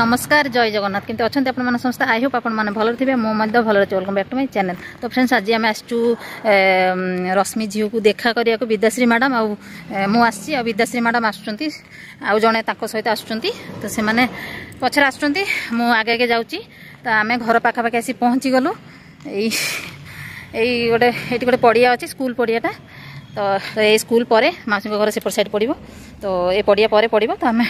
नमस्कार जय जगन्नाथ केमती अच्छा आप समस्त आई होप आपने भल थे मुझे भल अच्छे welcome back to my channel. तो फ्रेंड्स आज आम आसचु रश्मि झील को देखा करने को विद्याश्री मैडम आसी विद्याश्री मैडम आसुँच आउ जड़े सहित आसुँच तो से पचर आसुँच मु आगे आगे जाऊँगी तो आम घर पाखापाखि आसी पहुँची गलु गोटे गोटे पड़िया अच्छी स्कूल पड़ियाटा तो ये स्कूल पर मौसी घर सेपट साइड पड़ो तो ये पड़िया पर पड़ो तो आम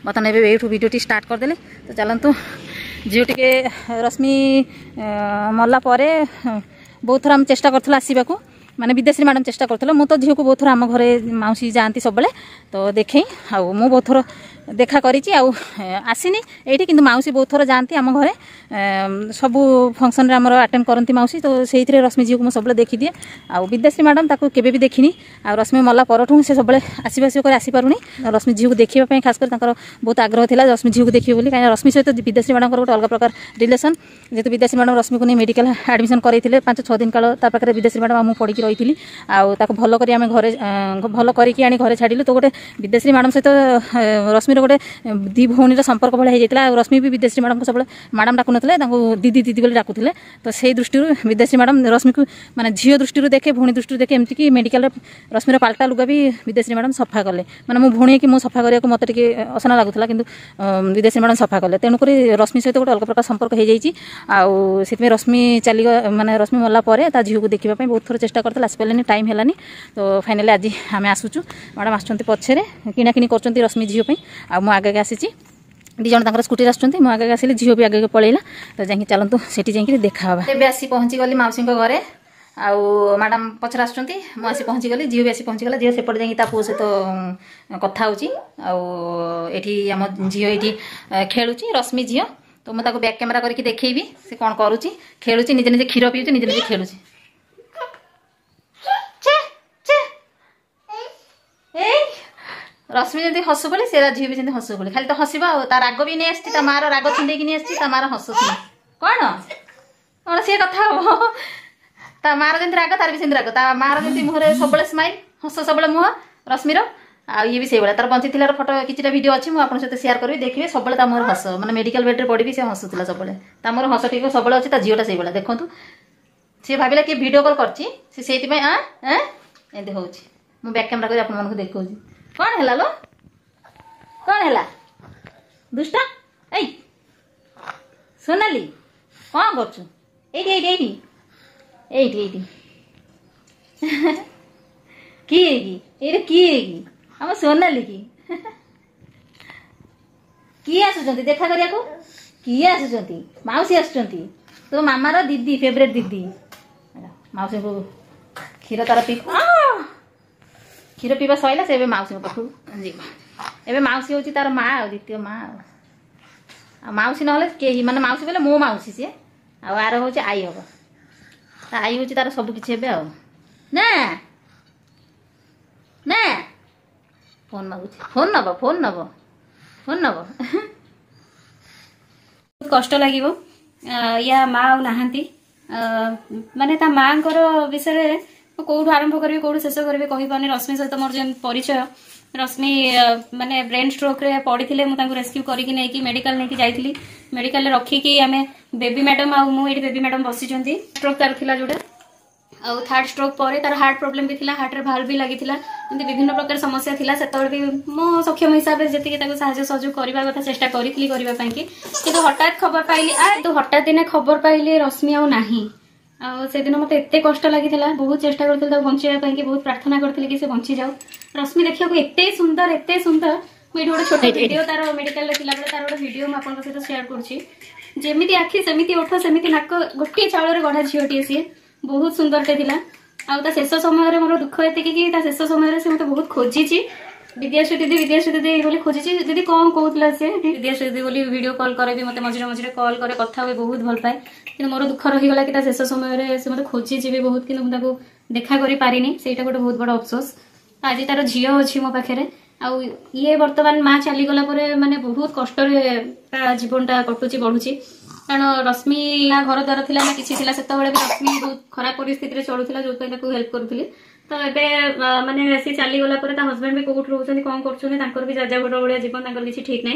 बर्तमान ये वीडियो स्टार्ट करदेले तो चलतु झील टे रश्मि मरला बहुत थर आम चेष्टा करूँ आसवाक माने विद्याश्री मैडम चेष्टा करूँ मु तो झील को बहुत थर आम घरे मौसी जाती सब तो देखे मु बहुत थर देखा करी आसीनी ये कि मौसी बहुत थर जाती आम घरे सबू फंक्शन आमर अटेंड करती मौसी तो से रश्मि झील को सब देखी दिए आ विद्याश्री मैडम ताको केबे भी देखनी आ रश्मि मरला परठू से सब आसीपारूनी रश्मि झील को देखा खास कर बहुत आग्रह था रश्मि झील को देखिए बोली कहीं रश्मि सहित विद्याश्री मैडम गोटे अलग प्रकार रिलेसन जेहेतु विद्याश्री मैडम रश्मि को नहीं मेडिकल एडमिशन करते 5-6 दिन काल पाखे विद्याश्री मैडम आम पढ़ी रही आउ भल कर घरे भल करी घरे छाड़िलु तो गोटे विद्याश्री मैडम सहित रश्मि गोटे दी भौणी संपर्क भाई होता रश्मि भी विद्याश्री मैडम को सब मैडम डाकुन दीदी दीदी बोली डाकुले तो से दृष्टि विद्याश्री मैडम रश्मि को माने झील दृष्टि देखे भौणी दृष्टि देखे एमती कि मेडिकल रश्मिर पाल्टा लुगा भी विद्याश्री मैडम सफा कले माने मो भौणी कि सफा करने मत टे असना लगुला कि विद्याश्री मैडम सफा कले तेणुक रश्मि सहित गोटे अलग प्रकार संपर्क हो जाए रश्मि चली माने रश्मि मरला झील को देखा बहुत थर चेष्टा करते आसपारे टाइम है तो फाइनाली आज आम आसुचु मैडम आसुँच पछे किणाकिणी कर रश्मि झील आ आगे आसी दी जन तक स्कूटी आसुँच मुझे आगे आसिली झील भी आगे पलैला तो जाकि चलतु से जाकि देखा आसी पहुँची गली मौसी घरे आउ मैडम पचर आसुँच मुझे पहुँची गली झील भी आसी पहुँची गला झील सेपटे जाकि पुओ सहित कथा होठी आम झील ये खेलुची रश्मि झील तो मुझे बैक कैमेरा करके देखी से कौन करुच्ची खेलुची निजे निजे क्षीर पीऊँ निजे निजे खेलुची रश्मि जमी हसु बोली से झील भी हसु बोली खाली तो हसवा तार राग भी नहीं आसी मार राग छिंडे नहीं आसी मार हसु कौन कौन सी कथा हम ता मार जमी राग तार भी सेमती राग ता मार जमी मुहर सब स्माइल हस सब मुह रश्मिर आ ये भी से तार बंची फोटो किसी वीडियो अच्छी मुझे सहित सेयार करी देखिए सब मोर हस मैंने मेडिकल बेड्रे पड़ी से हसुला सब मोर हस टी सब अच्छी झीलटा से देखूँ सी भाविला कि वीडियो कल करती हूँ मु बैक कैमेरा कर आपको देखा कौन है लो कौन है दुष्टा ए सोनाली कौन कर किए हम सोनाली किए आसुँच देखा करिया किए आसुँच मौसी आसुँच तो मामार दीदी फेवरेट दीदी मौसी को क्षीर तार पी क्षीर पीवा सैला से मौसी पाखक जी मौसी हूँ तार माँ द्वितीय माँ मौसी ना कहीं माने मौसी बोले मो मौसी सी आर हूँ आई हम आई हूँ तार सब किसी ना ना फोन मागुच फोन नब फोन नब फोन नब बहुत कष्ट लगे या माँ नहांती माने ता माँ विषय कौटू आरंभ करी कौटू शेष करी कही पानी रश्मि सहित मोर जो परिचय रश्मि माने ब्रेन स्ट्रोक रे पड़ी थे मुझे रेस्क्यू करके मेडिकल नहीं जाइली मेडिकल रखिकी आम बेबी मैडम आठ बेबी मैडम बसी स्ट्रोक तार थिला जोटा आउ थर्ड स्ट्रोक पर तार हार्ट प्रोब्लेम भी थिला हार्ट रे भाल्व भी लगी विभिन्न प्रकार समस्या थिला सेतबेले भी मो सक्षम हिसाब से जी साहाय्य सहयोग करने कथा चेष्टा करी कि हठात खबर पाइली तो हठात दिने खबर पाइली रश्मि आउ नाही से दिन मत एत कष्ट लगी बहुत चेष्टा करते बचाई बहुत प्रार्थना करी कि से बची जाऊ रश्मि देखा एत सुंदर मुझे गोटे छोटे वीडियो तार मेडिकल तार गोटे वीडियो मुझे सहित सेयार करमी आखि सेमती ओठ सेमती नाक गोटे चाउल गढ़ा झीटे सी बहुत सुंदरटे था शेष समय मोर दुख एति कि शेष समय से मत बहुत खोजी विद्याश्री दीदी बोली खोजी दीदी कौन कहला सी विद्याश्री दीदी बोली वीडियो कॉल करे मत मझे मझे कॉल करे कथा हुए बहुत भल पाए कि मोर दुख रहीगला कि शेष समय से मत खोजी बहुत कि देखा करी पारिनी से गोटे बहुत बड़ अफसोस आज तार झील अच्छी मो पाखे आउ ये बर्तमान माँ चलीगला माने बहुत कष्ट जीवनटा कटुची बढ़ुची कारण रश्मि घर द्वार थी ना किसी से रश्मि बहुत खराब परिस्थिति चलुला जो हेल्प करुली तो ए माने सी चलीगला हजबैंड भी कौट रोच कौन कर भी जाजा बड़ भाया जीवन किसी ठीक ना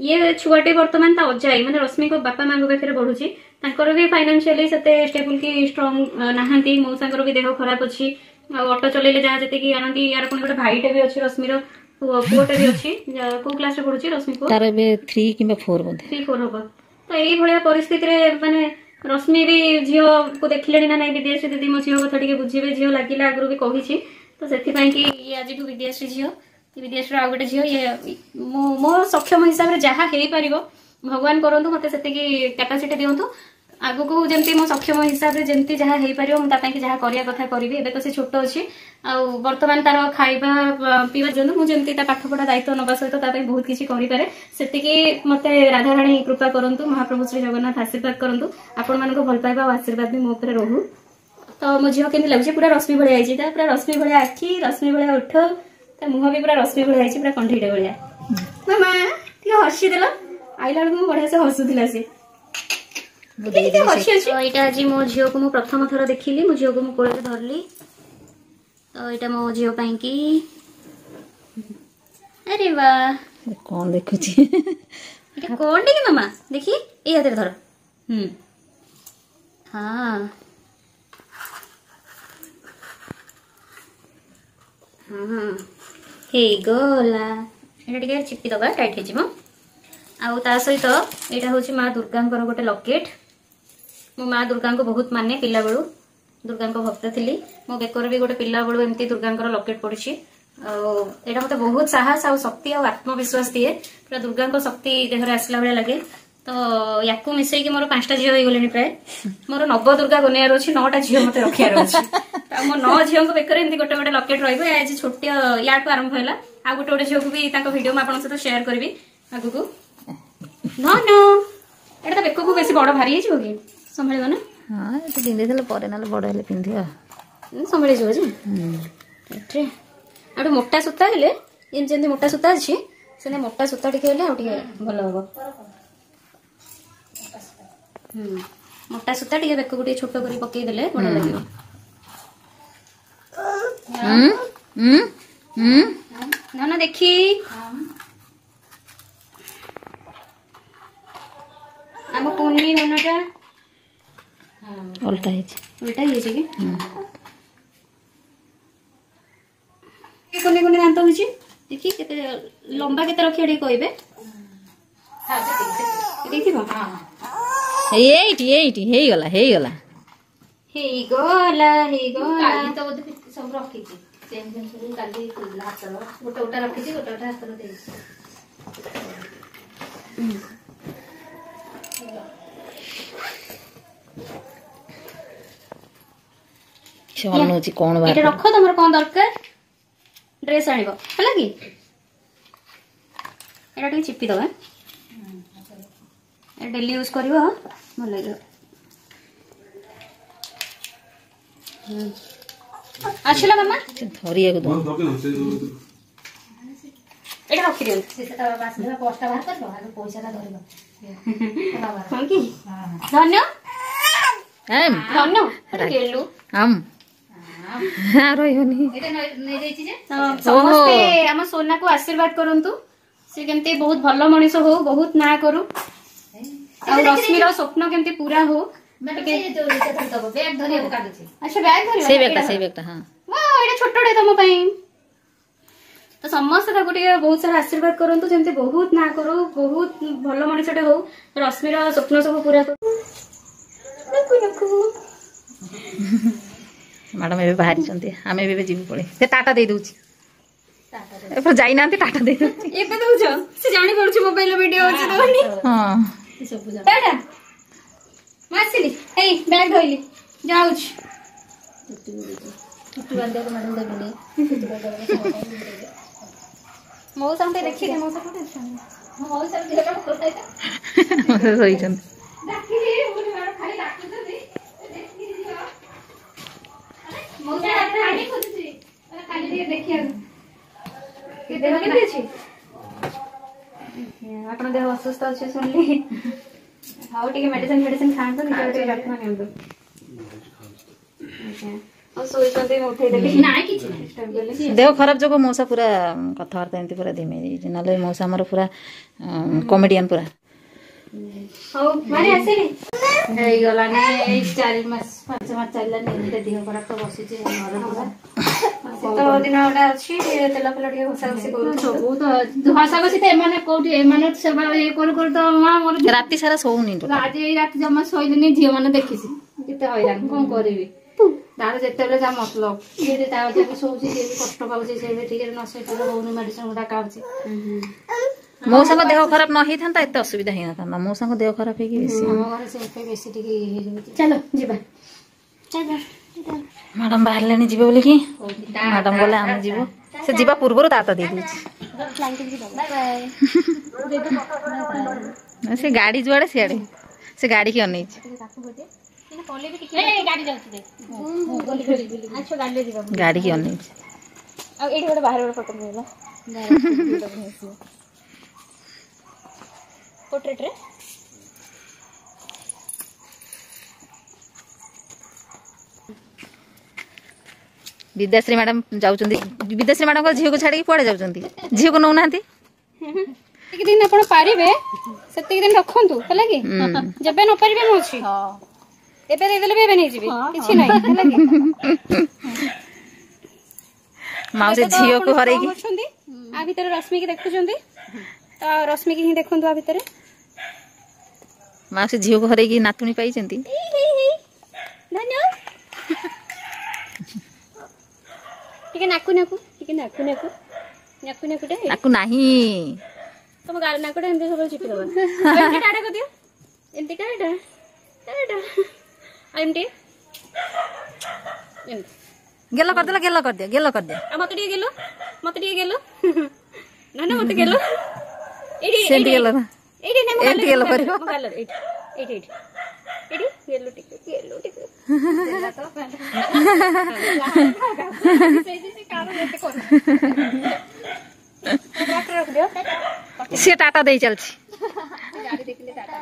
ये छुआटे बर्तमान ता अजाई माने रश्मि को बापा माँ पाखे बढ़ुची तांकर भी फाइनान्शियली सेते स्टेबल की स्ट्रांग नाहांती मौसांकर भी देह खराब अच्छी ऑटो चलेले जहाँ जति आनती यार पुणी गोटे भाईटे भी अच्छी रश्मिर पुओटे भी अच्छी को क्लास रे पढुची रश्मि को तार बे 3 कि 4 बोधे 3-4 होबो तो एई भलिया परिस्थिति रे माने रश्मि भी झियो को देखिलेनी ना नहीं विदेश दीदी मो झियो कथा टिके बुझिबे झियो लागिला आगु भी कहिछि तो सेति पई कि ये आज ठु विदेश झियो विदेश रे आ गोटे झियो ये मो सक्षम हिसाब रे जहा हेई परिबो भगवान करंतु मते सेति की कैपेसिटी दियंतु आगु को जमती मो सक्षम हिसाब रे जमती जहा हेई परिबो म तापई कि जहा करिया कथा करिवे एबे तो से छोटो अछि आ वर्तमान तार खाइबा पीवा जंतु मु जमती ता पाठ पढ़ा दायित्व नबा सहित तापई बहुत किछि करि पारे सेति की मते राधा रानी कृपा करंतु महाप्रभु श्री जगन्नाथ आशीर्वाद करंतु आपण मान को भल पाइबा और आशीर्वाद भी मो ऊपर रहू तो मो झियो केमि लागुछि पूरा रश्मि भलिया आइछि ता पूरा रश्मि भलिया आखि रश्मि भलिया ओठ ता मुह भी पूरा रश्मि भलिया आइछि पूरा कंठीटे भलिया मामा ती हसी देला आइला को बढ़िया से हसुथिला से यहाँ आज मो झील को प्रथम थर देखिली मो झील को कोल धरली तो यहाँ मो झील की अरे वाह कौन देखुची कौन टे मामा देखी ये हाथ धर हाँ हाँ हे गला ये चिपी दबा टाइट हो आउ ता सहित यहाँ हूँ माँ दुर्गा गोटे लकेट मो माँ दुर्गा को बहुत माने पिला बेलू दुर्गा भक्त थी मो बेकर भी गोटे पिला बेलू एमती दुर्गा लकेट पड़ी यहाँ मत बहुत साहस आ शक्ति और आत्मविश्वास दिए पूरा दुर्गा शक्ति देहरे आसला भाया लगे तो या मिसई मोर 5टा झील हो गले प्राय मोर नव दुर्गा बनैयार अच्छी 9टा झील मत रखार अच्छे मो 9 झील को बेकर एमती गोटे गोटे लकेट रही छोट या आरंभ है आ गोटे गोटे झील को भी भिडियो आप सहित शेयर करी आगू ना ना एटा तो बेको को बेसी बड़ भारी है कि संभाळिबो ना हां तो पिंधे देले परे नाले बड़ हेले पिंधिया संभाळि जो जी रे आडो मोटा सूता हेले इन जेंति मोटा सूता अछि सेने मोटा सूता टिके हेले आ टिके भलो होबो मोटा सूता टिके बेको गुटी छोटो करी पकेई देले बड़ लागिबो ना ना देखी आम कुनी ननटा उल्टा है कि कुनी कुनी दांत होची देखी केते लंबा केते रखिया डी कहबे देखिबो एइटी हेई गला तो सब रखी छी सेम सब काली हाथ गोटा गोटा रखी छी गोटा गोटा हाथ रो दे कौन बात रख तुम कौन दरकार ड्रेस आनिब है कि ये चिपी दबा डेली यूज कर भल लगे आसला मामा धरिया एटा रखी दियो धन्य धन्य हम समस्ते आम सोना को आशीर्वाद करंतु से केमती बहुत भल मनीष हो बहुत ना करू रश्मिर स्वप्न केमती पूरा हो अच्छा बैग छोटे तुम तो समस्ते बहुत सारा आशीर्वाद करंतु जेमती बहुत ना करू बहुत भल मनीषटे हो रश्मिर स्वप्न सब पूरा मैडम ए बाहरी चंती आमे बे जीव पड़े से टाटा दे दूची ए जाई नांती टाटा दे दूची एबे दउछ से जानि पड़छ मोबाइल वीडियो अछि दोनी हां सब बुझा टाटा मासिली ए बैग धइली जाउछ टुटु बंदे को मैडम देबनी मौ सामते देखि के मौ सामते मौ सामते देखा करता है सही चंद देखि बोली मैडम खाली डाक्टर दे देखि दियो मौसा खाली खोजुची खाली ଟିକେ देखिया देह केते अछि आपण देह असुस्थ अछि सुनली हाउ टिके मेडिसिन खान तो निकल के डॉक्टर ने हमको अच्छा ଶୋଇଛନ୍ତି ମୁଁ ଉଠେଇଦେଲି ନାଇଁ କିଛି ନାହିଁ देह खराब जो मौसा पूरा कथबार्ता एमती पूरा धीमे ना मौसा आमर पूरा कमेडियन पूरा ହଉ ମାନେ ଆସିନି ହେଇଗଲାଣି 4 ମାସ 5 ମାସ ଚାଲିଲାନି ଏମିତି ଦେହ ଖରାପ ତ ବସିଛି ଘରେ ପୁରା ଶୀତ ଦିନ ଗୋଟେ ଅଛି ତେଲ ଫେଲ ଟିକେ ଘଷାଘଷି କରୁଛୁ ସବୁ ତ ଘଷାଘଷି ତ ଏମାନେ କୋଉଠି ଏମାନେ ସେବା ଇଏ କରୁ କରୁ ତ ମା ମୋର राति सारा सोनी ଆଜି ଏଇ ରାତି ଜମା ଶୋଇଲିନି ଝିଅ ମାନେ ଦେଖିଛି କେତେ ହଇରାଣ କଣ କରିବି ତାର ଯେତେବେଳେ ଯାହା ମତଲବ ସିଏ ତା ବି ଶୋଉଛି ସିଏ ବି କଷ୍ଟ ପାଉଛି ସିଏ ବି ଟିକେ ନ ଶୋଇଥିଲେ ହଉନି ମେଡିସିନ ଗୁଡା ଖାଉଛି मौसा देह खराब न होता एत असुविधा ही ना मौसा देह खराब है बेसी टिके चलो जीवा मैडम बाहर जीवे बोली कि मैडम गले आम जीव से जीवा पूर्व तात दे से गाड़ी जुआड़े सियाड़े से गाड़ी की अनई गाड़ी की अनई पोर्ट्रेट रे विद्याश्री मैडम जाउचंदी विद्याश्री मैडम को झील को छाड़ी पड़े जाउचंदी झील को नौ नांती एक दिन आपण पारिबे सेति दिन रखंतु हला कि जबे न पारिबे मो छी हां एबे दे देले बे नै जीबे किछि नै हला कि माउ से झील को हरै कि आ भीतर रश्मि के देखुचंदी तो रश्मि की ही देखंतु आ भीतर माँ से झील को हर नातुणी पाई नाकु नाकु नाकु नाकु नाकु नाकुटे नाकु नाही तुम गाल नाकुटे एंते सब चिपि दबा एंते टाटा कर दियो एंते टाटा टाटा एंते गेलो कर दे गेलो कर दे मत टिके गेलो ना ना मत गेलो एडी सेंटी गेलो ना एडी ने एंटी गेलो करियो गाल एडी एडी एडी गेलो टिके से टाटा दे चलछि गाड़ी देखले टाटा